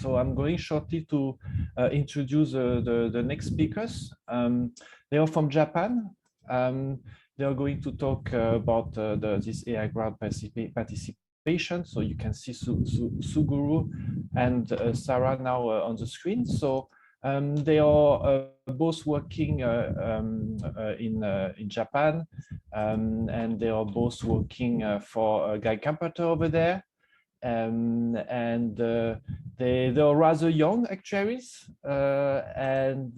So I'm going shortly to introduce the next speakers. They are from Japan. They are going to talk about this AI crowd participation. So you can see Suguru and Sarah now on the screen. So they are both working in Japan, and they are both working for Guy Camperter over there. They are rather young actuaries, and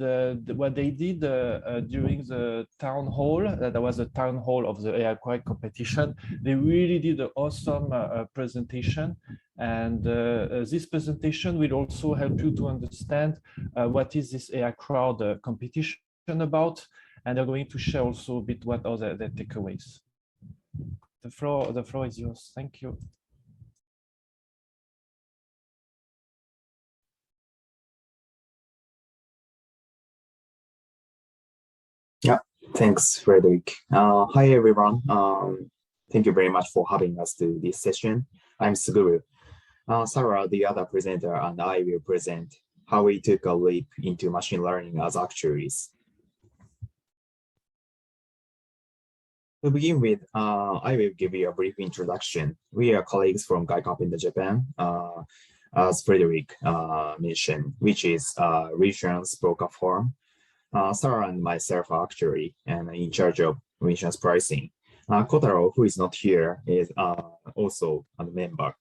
what they did during the town hall, there was a town hall of the AI Quack competition. They really did an awesome presentation, and this presentation will also help you to understand what is this AI crowd competition about, and they're going to share also a bit what are their takeaways. The floor is yours. Thank you. Yeah, thanks, Frederick. Hi, everyone. Thank you very much for having us to this session. I'm Suguru. Sarah, the other presenter, and I will present how we took a leap into machine learning as actuaries. To begin with, I will give you a brief introduction. We are colleagues from Guy Carpenter, Japan, as Frederick mentioned, which is a reinsurance broker firm. Sarah and myself are actuary and in charge of reinsurance pricing. Kotaro, who is not here, is also a member.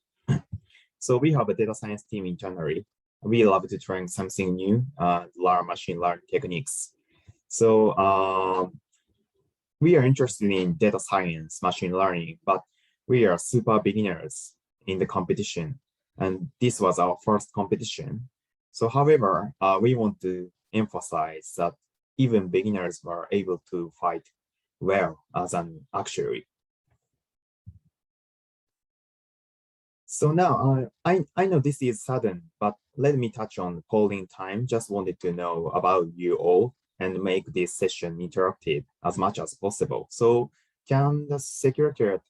So we have a data science team internally. We love to try something new, learn machine learning techniques. So we are interested in data science, machine learning, but we are super beginners in the competition. And this was our first competition. So however, we want to emphasize that even beginners were able to fight well as an actuary. So now, I know this is sudden, but let me touch on polling time. Just wanted to know about you all and make this session interactive as much as possible. So can the secretariat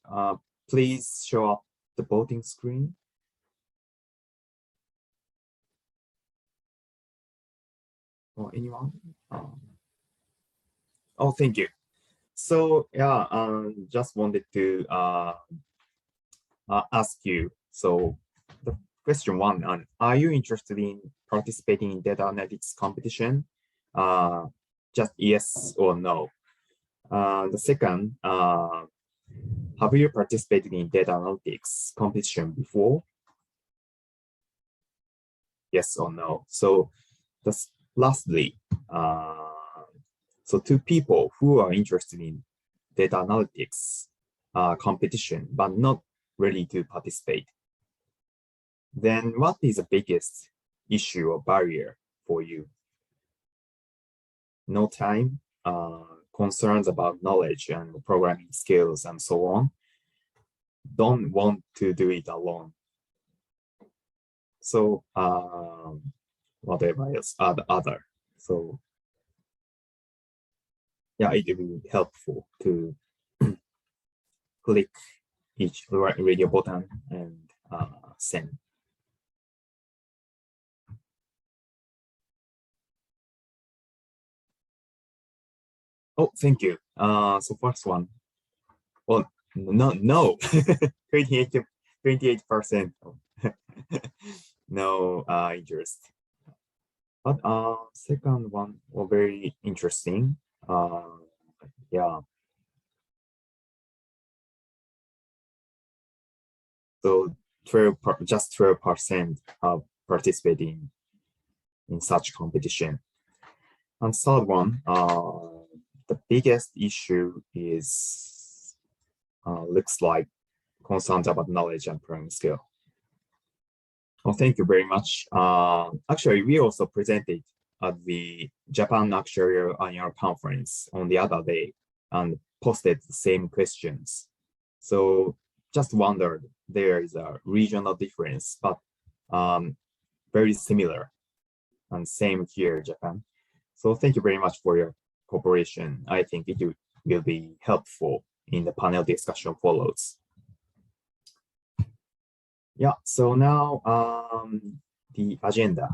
please show up the voting screen? Or anyone? Oh, thank you. So yeah, just wanted to ask you. So the question one, are you interested in participating in data analytics competition? Just yes or no. The second, have you participated in data analytics competition before? Yes or no. So lastly, so two people who are interested in data analytics competition, but not ready to participate. Then what is the biggest issue or barrier for you? No time, concerns about knowledge and programming skills and so on. Don't want to do it alone. So whatever else, other. So yeah, it will be helpful to click each radio button and send. Oh, thank you. So first one. Well, no, 28%. No interest. But second one, well, very interesting. Yeah. So just 12% are participating in such competition. And third one, the biggest issue is looks like concerns about knowledge and programming skill. Well, thank you very much. Actually, we also presented at the Japan Actuarial Annual Conference on the other day and posted the same questions. So just wondered, there is a regional difference, but very similar, and same here, Japan. So thank you very much for your cooperation. I think it will be helpful in the panel discussion follows. Yeah, so now the agenda.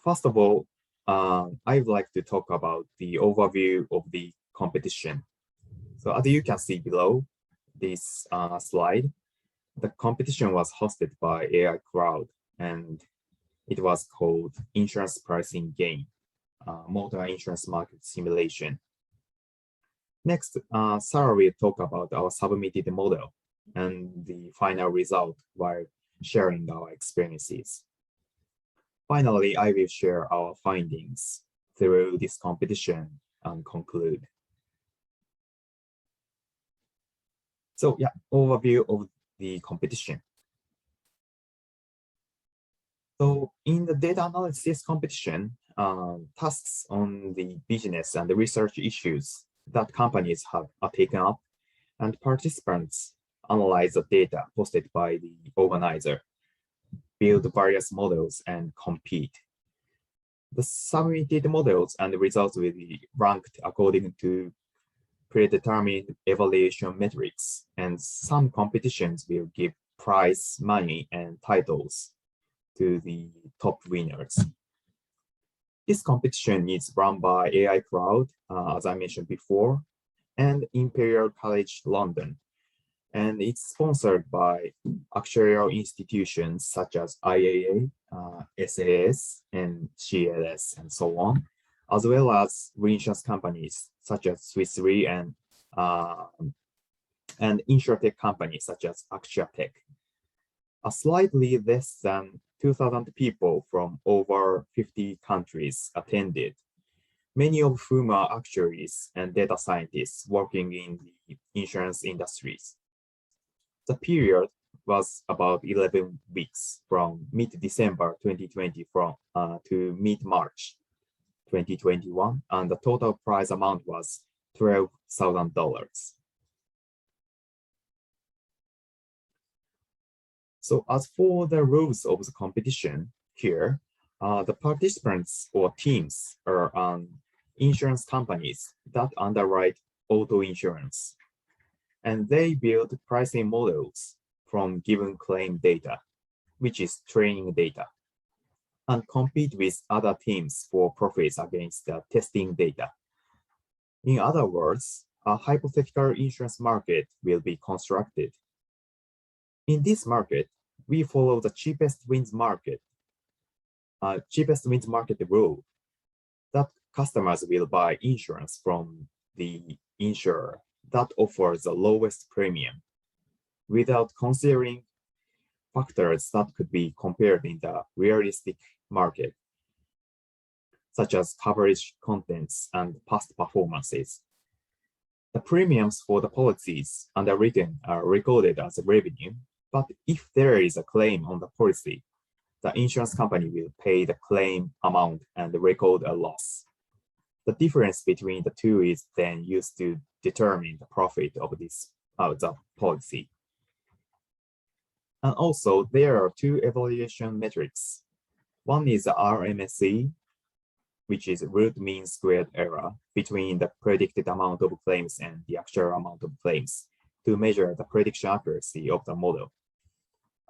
First of all, I would like to talk about the overview of the competition. So as you can see below this slide, the competition was hosted by AI Cloud, and it was called Insurance Pricing Game, Motor Insurance Market Simulation. Next, Sarah will talk about our submitted model and the final result while sharing our experiences. Finally, I will share our findings through this competition and conclude. So yeah, overview of the competition. So in the data analysis competition, tasks on the business and the research issues that companies are taken up, and participants analyze the data posted by the organizer, build various models, and compete. The submitted models and the results will be ranked according to predetermined evaluation metrics, and some competitions will give prize money and titles to the top winners. This competition is run by AI Cloud, as I mentioned before, and Imperial College London. And it's sponsored by actuarial institutions such as IAA, SAS, and CLS, and so on, as well as reinsurance companies such as Swiss Re and insurtech companies such as Actuaries. A slightly less than 2,000 people from over 50 countries attended, many of whom are actuaries and data scientists working in the insurance industries. The period was about 11 weeks from mid-December 2020 to mid-March 2021, and the total prize amount was $12,000. So as for the rules of the competition here, the participants or teams are insurance companies that underwrite auto insurance, and they build pricing models from given claim data, which is training data, and compete with other teams for profits against the testing data. In other words, a hypothetical insurance market will be constructed. In this market, we follow the cheapest wins market rule, that customers will buy insurance from the insurer that offers the lowest premium without considering factors that could be compared in the realistic market, such as coverage contents and past performances. The premiums for the policies underwritten are recorded as revenue, but if there is a claim on the policy, the insurance company will pay the claim amount and record a loss. The difference between the two is then used to determine the profit of the policy. And also, there are two evaluation metrics. One is the RMSE, which is root mean squared error between the predicted amount of claims and the actual amount of claims to measure the prediction accuracy of the model.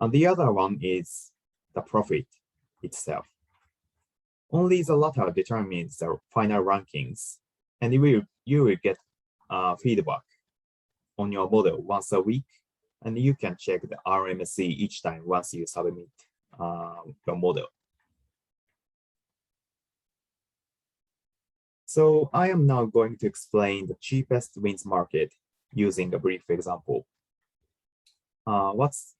And the other one is the profit itself. Only the latter determines the final rankings, and you will get feedback on your model once a week, and you can check the RMSE each time once you submit your model. So I am now going to explain the cheapest wins market using a brief example. What's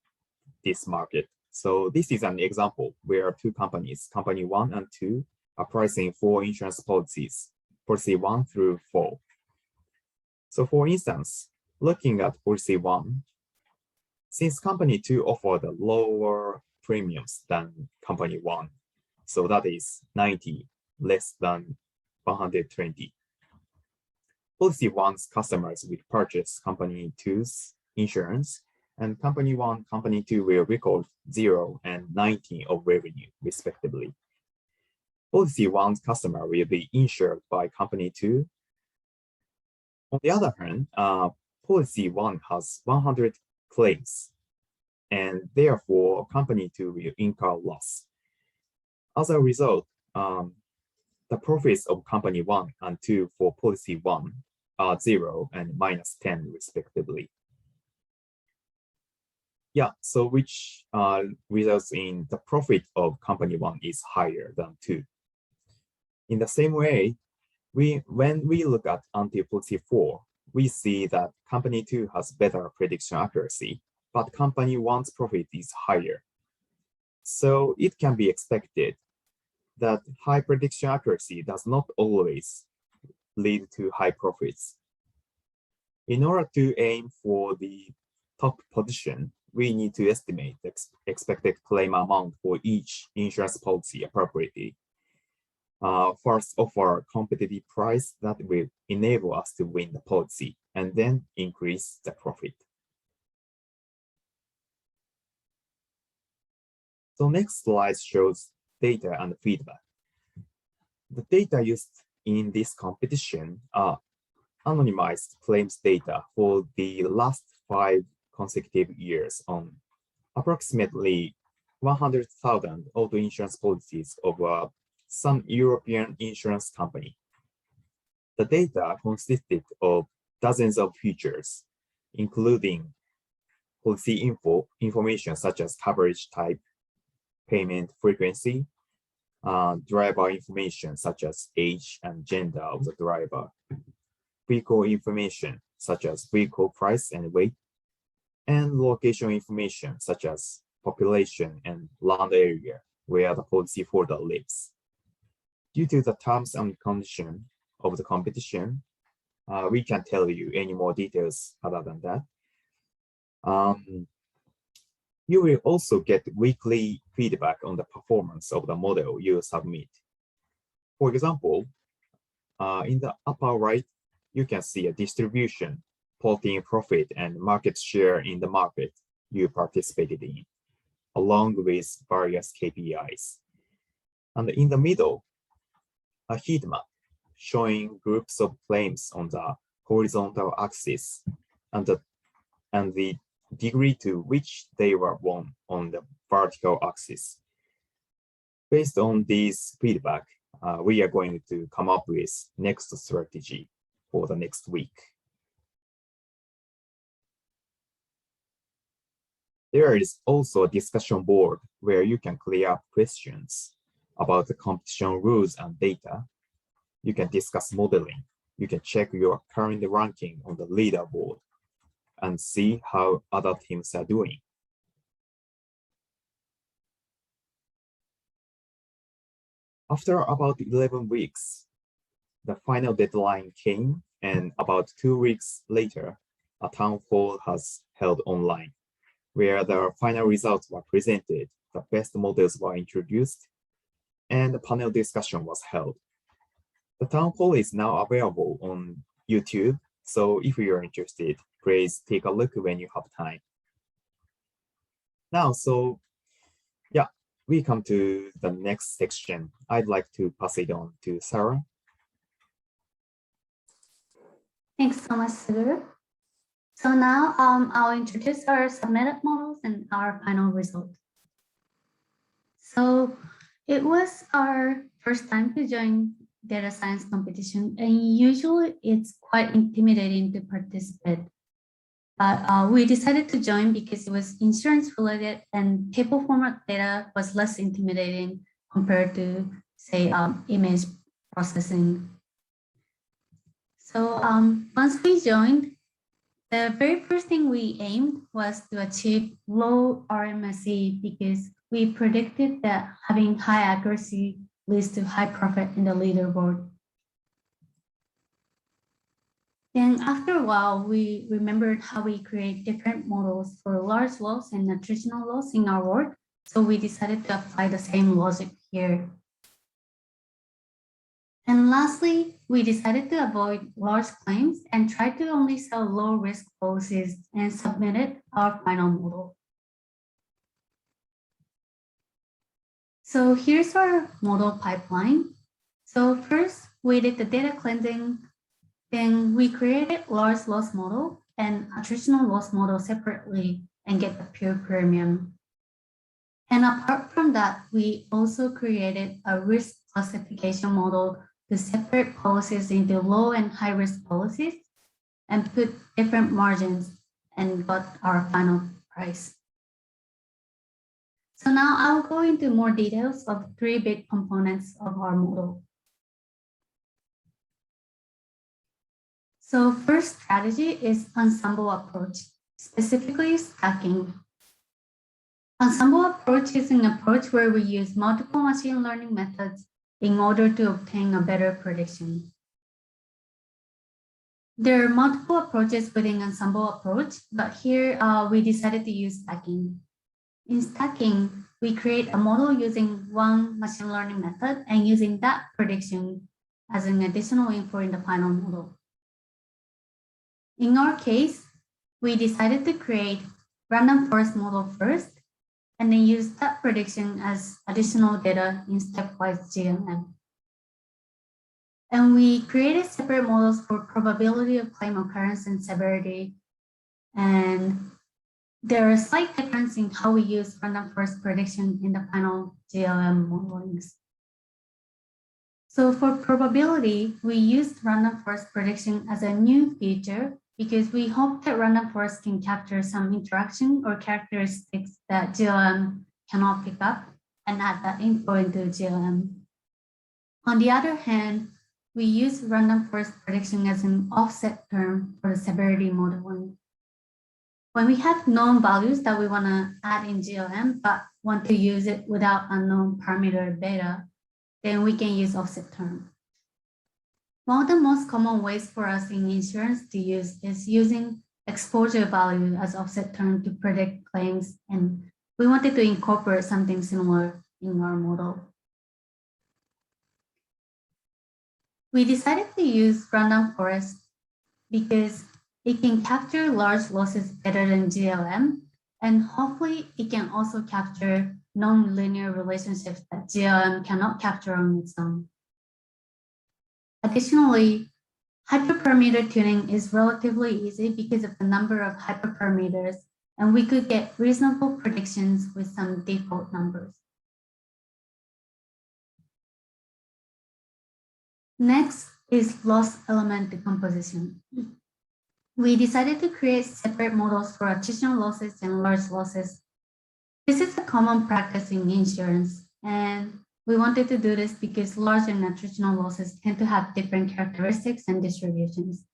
this market? So this is an example where two companies, company 1 and 2, are pricing 4 insurance policies, policy 1 through 4. So for instance, looking at policy 1, since company 2 offered lower premiums than company 1, so that is 90, less than 120. Policy 1's customers will purchase company 2's insurance, and company 1, company 2 will record 0 and 90 of revenue, respectively. Policy 1's customer will be insured by company 2. On the other hand, policy 1 has 100 claims, and therefore company 2 will incur loss. As a result, the profits of company 1 and 2 for policy 1 are 0 and -10 respectively. Yeah, so which results in the profit of company 1 is higher than 2. In the same way, when we look at anti-policy 4, we see that company 2 has better prediction accuracy, but company 1's profit is higher. So it can be expected that high prediction accuracy does not always lead to high profits. In order to aim for the top position, we need to estimate the expected claim amount for each insurance policy appropriately. First, offer a competitive price that will enable us to win the policy, and then increase the profit. So next slide shows data and feedback. The data used in this competition are anonymized claims data for the last 5 consecutive years on approximately 100,000 auto insurance policies of some European insurance company. The data consisted of dozens of features, including policy information such as coverage type, payment frequency, driver information such as age and gender of the driver, vehicle information such as vehicle price and weight, and location information such as population and land area where the policyholder lives. Due to the terms and conditions of the competition, we can't tell you any more details other than that. You will also get weekly feedback on the performance of the model you submit. For example, in the upper right, you can see a distribution plotting profit and market share in the market you participated in, along with various KPIs. And in the middle, a heat map showing groups of claims on the horizontal axis and the degree to which they were won on the vertical axis. Based on these feedback, we are going to come up with next strategy for the next week. There is also a discussion board where you can clear up questions about the competition rules and data. You can discuss modeling. You can check your current ranking on the leaderboard and see how other teams are doing. After about 11 weeks, the final deadline came, and about 2 weeks later, a town hall was held online, where the final results were presented, the best models were introduced, and a panel discussion was held. The town hall is now available on YouTube, so if you're interested, please take a look when you have time. Now, yeah, we come to the next section. I'd like to pass it on to Sarah. Thanks so much, Suguru. So now I'll introduce our submitted models and our final result. So it was our first time to join data science competition, and usually it's quite intimidating to participate. But we decided to join because it was insurance related and table format data was less intimidating compared to, say, image processing. So once we joined, the very first thing we aimed was to achieve low RMSE because we predicted that having high accuracy leads to high profit in the leaderboard. Then after a while, we remembered how we create different models for large loss and attritional loss in our work. So we decided to apply the same logic here. And lastly, we decided to avoid large claims and try to only sell low risk policies and submitted our final model. So here's our model pipeline. So first, we did the data cleansing. Then we created large loss model and attritional loss model separately and get the pure premium. And apart from that, we also created a risk classification model to separate policies into low and high risk policies and put different margins and got our final price. So now I'll go into more details of 3 big components of our model. So first strategy is ensemble approach, specifically stacking. Ensemble approach is an approach where we use multiple machine learning methods in order to obtain a better prediction. There are multiple approaches within ensemble approach, but here we decided to use stacking. In stacking, we create a model using one machine learning method and using that prediction as an additional input in the final model. In our case, we decided to create random forest model first and then use that prediction as additional data in stepwise GLM. And we created separate models for probability of claim occurrence and severity. And there are slight difference in how we use random forest prediction in the final GLM modelings. So for probability, we used random forest prediction as a new feature because we hope that random forest can capture some interaction or characteristics that GLM cannot pick up and add that info into GLM. On the other hand, we use random forest prediction as an offset term for the severity modeling. When we have known values that we want to add in GLM, but want to use it without unknown parameter beta, then we can use offset term. One of the most common ways for us in insurance to use is using exposure value as offset term to predict claims, and we wanted to incorporate something similar in our model. We decided to use random forest because it can capture large losses better than GLM, and hopefully it can also capture non-linear relationships that GLM cannot capture on its own. Additionally, hyperparameter tuning is relatively easy because of the number of hyperparameters, and we could get reasonable predictions with some default numbers. Next is loss element decomposition. We decided to create separate models for attritional losses and large losses. This is a common practice in insurance, and we wanted to do this because large and attritional losses tend to have different characteristics and distributions.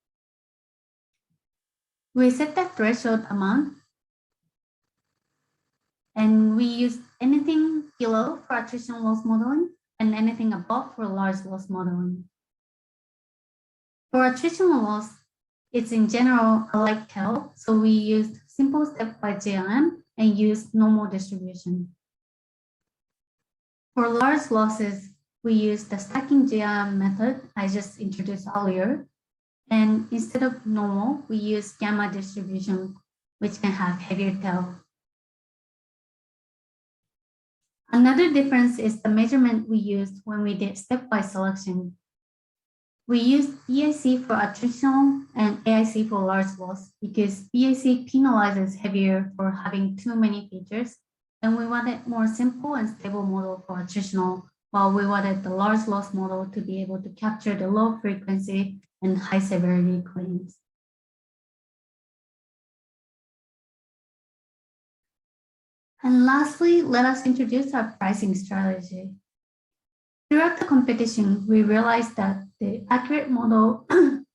We set the threshold amount, and we used anything below for attritional loss modeling and anything above for large loss modeling. For attritional loss, it's in general a light tail, so we used simple stepwise GLM and used normal distribution. For large losses, we used the stacking GLM method I just introduced earlier, and instead of normal, we use gamma distribution, which can have heavier tail. Another difference is the measurement we used when we did stepwise selection. We used BAC for attritional and AIC for large loss because BAC penalizes heavier for having too many features, and we wanted more simple and stable model for attritional, while we wanted the large loss model to be able to capture the low frequency and high severity claims. And lastly, let us introduce our pricing strategy. Throughout the competition, we realized that the accurate model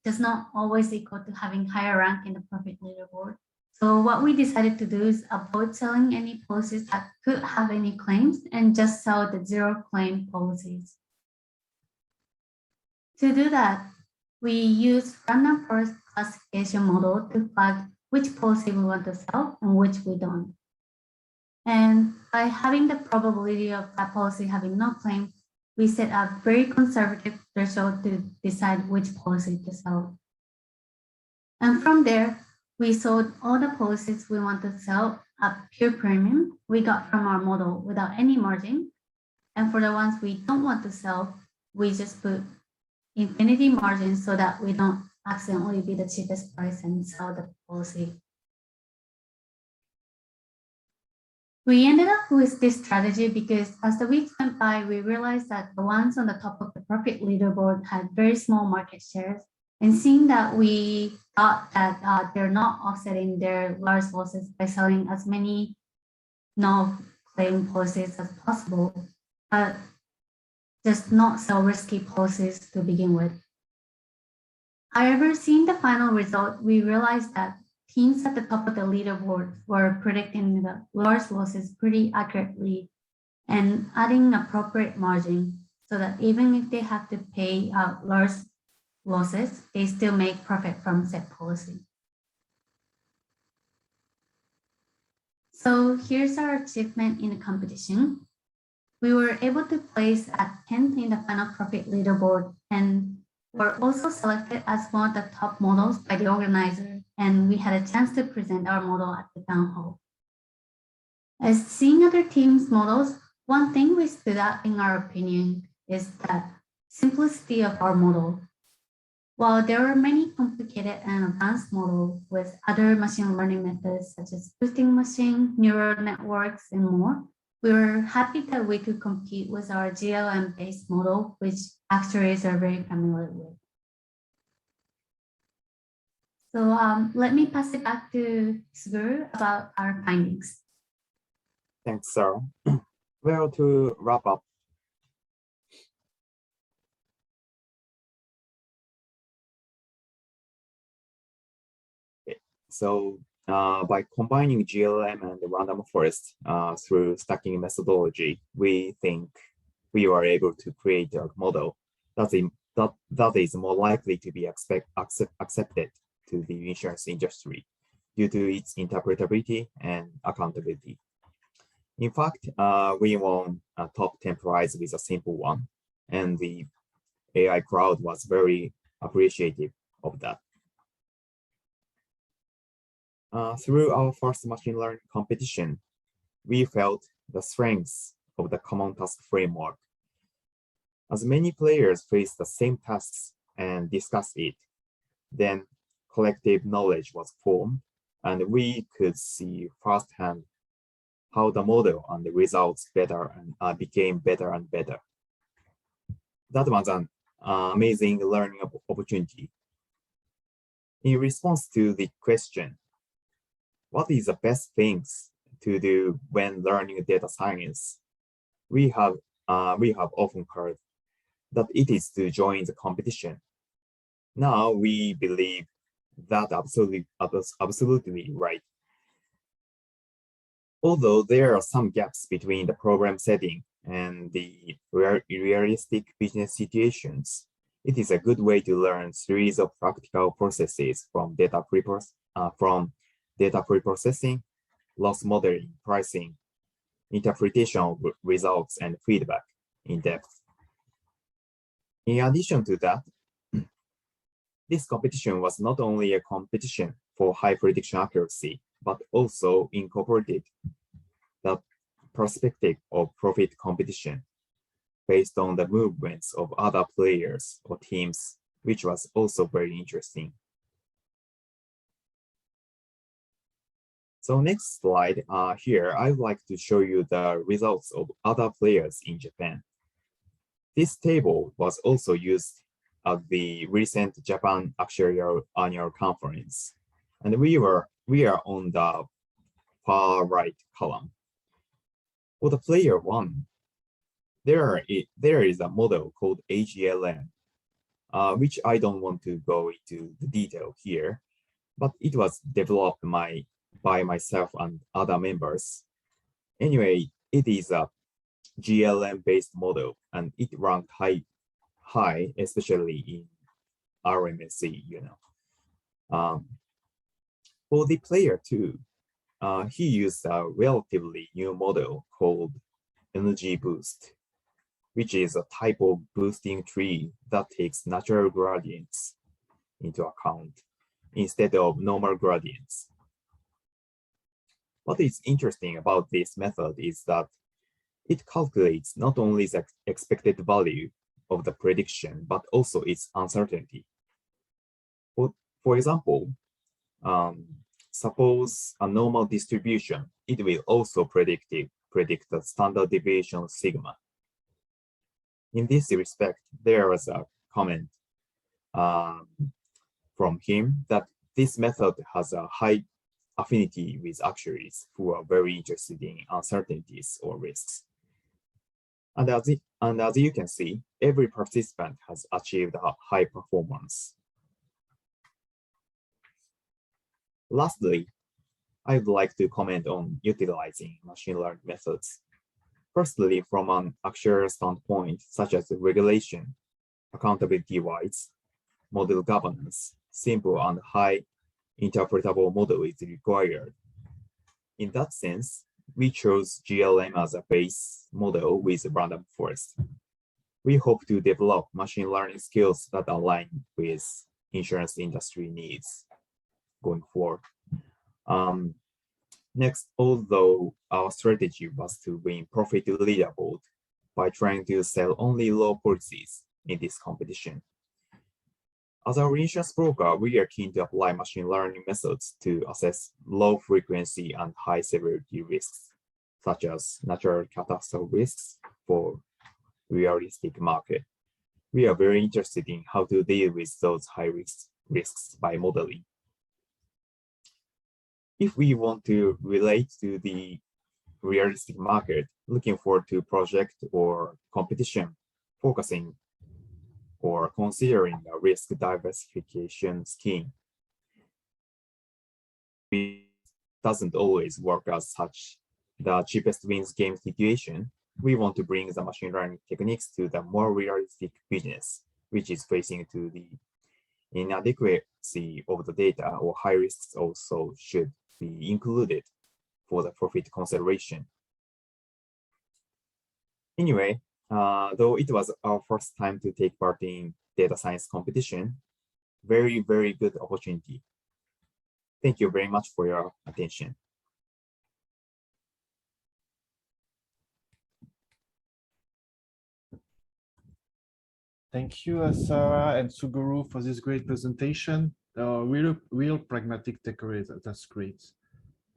does not always equal to having higher rank in the profit leaderboard. So what we decided to do is avoid selling any policies that could have any claims and just sell the zero claim policies. To do that, we use random forest classification model to flag which policy we want to sell and which we don't. And by having the probability of that policy having no claim, we set a very conservative threshold to decide which policy to sell. And from there, we sold all the policies we want to sell at pure premium we got from our model without any margin. And for the ones we don't want to sell, we just put infinity margin so that we don't accidentally be the cheapest price and sell the policy. We ended up with this strategy because as the weeks went by, we realized that the ones on the top of the profit leaderboard had very small market shares. And seeing that, we thought that they're not offsetting their large losses by selling as many no-claim policies as possible, but just not sell risky policies to begin with. However, seeing the final result, we realized that teams at the top of the leaderboard were predicting the large losses pretty accurately and adding appropriate margin so that even if they have to pay out large losses, they still make profit from said policy. So here's our achievement in the competition. We were able to place at 10th in the final profit leaderboard and were also selected as one of the top models by the organizer, and we had a chance to present our model at the town hall. As seeing other teams' models, one thing we stood out in our opinion is the simplicity of our model. While there are many complicated and advanced models with other machine learning methods such as boosting machine, neural networks, and more, we were happy that we could compete with our GLM-based model, which actuaries are very familiar with. So let me pass it back to Suguru about our findings. Thanks, Sarah. Well, to wrap up, so by combining GLM and the random forest through stacking methodology, we think we are able to create a model that is more likely to be accepted to the insurance industry due to its interpretability and accountability. In fact, we won a top 10 prize with a simple one, and the AI crowd was very appreciative of that. Through our first machine learning competition, we felt the strengths of the common task framework. As many players faced the same tasks and discussed it, then collective knowledge was formed, and we could see firsthand how the model and the results became better and better. That was an amazing learning opportunity. In response to the question, what is the best things to do when learning data science? We have often heard that it is to join the competition. Now we believe that absolutely right. Although there are some gaps between the program setting and the realistic business situations, it is a good way to learn a series of practical processes from data pre-processing, loss modeling, pricing, interpretation of results, and feedback in depth. In addition to that, this competition was not only a competition for high prediction accuracy, but also incorporated the perspective of profit competition based on the movements of other players or teams, which was also very interesting. So next slide, here, I would like to show you the results of other players in Japan. This table was also used at the recent Japan Actuarial Annual Conference, and we are on the far right column. For the player one, there is a model called AGLM, which I don't want to go into the detail here, but it was developed by myself and other members. Anyway, it is a GLM-based model, and it ranked high, especially in RMSE, For the player two, he used a relatively new model called Energy Boost, which is a type of boosting tree that takes natural gradients into account instead of normal gradients. What is interesting about this method is that it calculates not only the expected value of the prediction, but also its uncertainty. For example, suppose a normal distribution it will also predict the standard deviation sigma. In this respect, there was a comment from him that this method has a high affinity with actuaries who are very interested in uncertainties or risks. And as you can see, every participant has achieved a high performance. Lastly, I would like to comment on utilizing machine learning methods. Firstly, from an actuarial standpoint, such as regulation, accountability rights, model governance, simple and high interpretable model is required. In that sense, we chose GLM as a base model with random forest. We hope to develop machine learning skills that align with insurance industry needs going forward. Next, although our strategy was to win profit leaderboard by trying to sell only low policies in this competition, as a reinsurance broker, we are keen to apply machine learning methods to assess low frequency and high severity risks, such as natural catastrophe risks for realistic market. We are very interested in how to deal with those high risks by modeling. If we want to relate to the realistic market, looking forward to project or competition, focusing or considering a risk diversification scheme, it doesn't always work as such the cheapest wins game situation. We want to bring the machine learning techniques to the more realistic business, which is facing to the inadequacy of the data, or high risks also should be included for the profit consideration. Anyway, though it was our first time to take part in data science competition, very, very good opportunity. Thank you very much for your attention. Thank you, Sarah and Suguru, for this great presentation. Real pragmatic takeaways. That's great.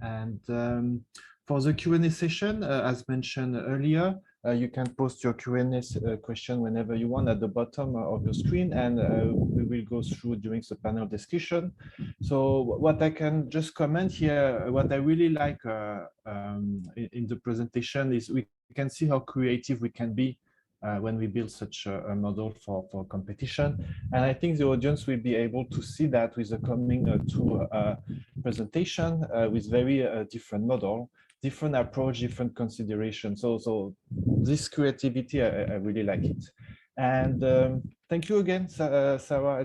And for the Q&A session, as mentioned earlier, you can post your Q&A question whenever you want at the bottom of your screen, and we will go through during the panel discussion. So what I can just comment here, what I really like in the presentation is we can see how creative we can be when we build such a model for competition. And I think the audience will be able to see that with the coming two presentation with very different model, different approach, different consideration. So this creativity, I really like it. And thank you again, Sarah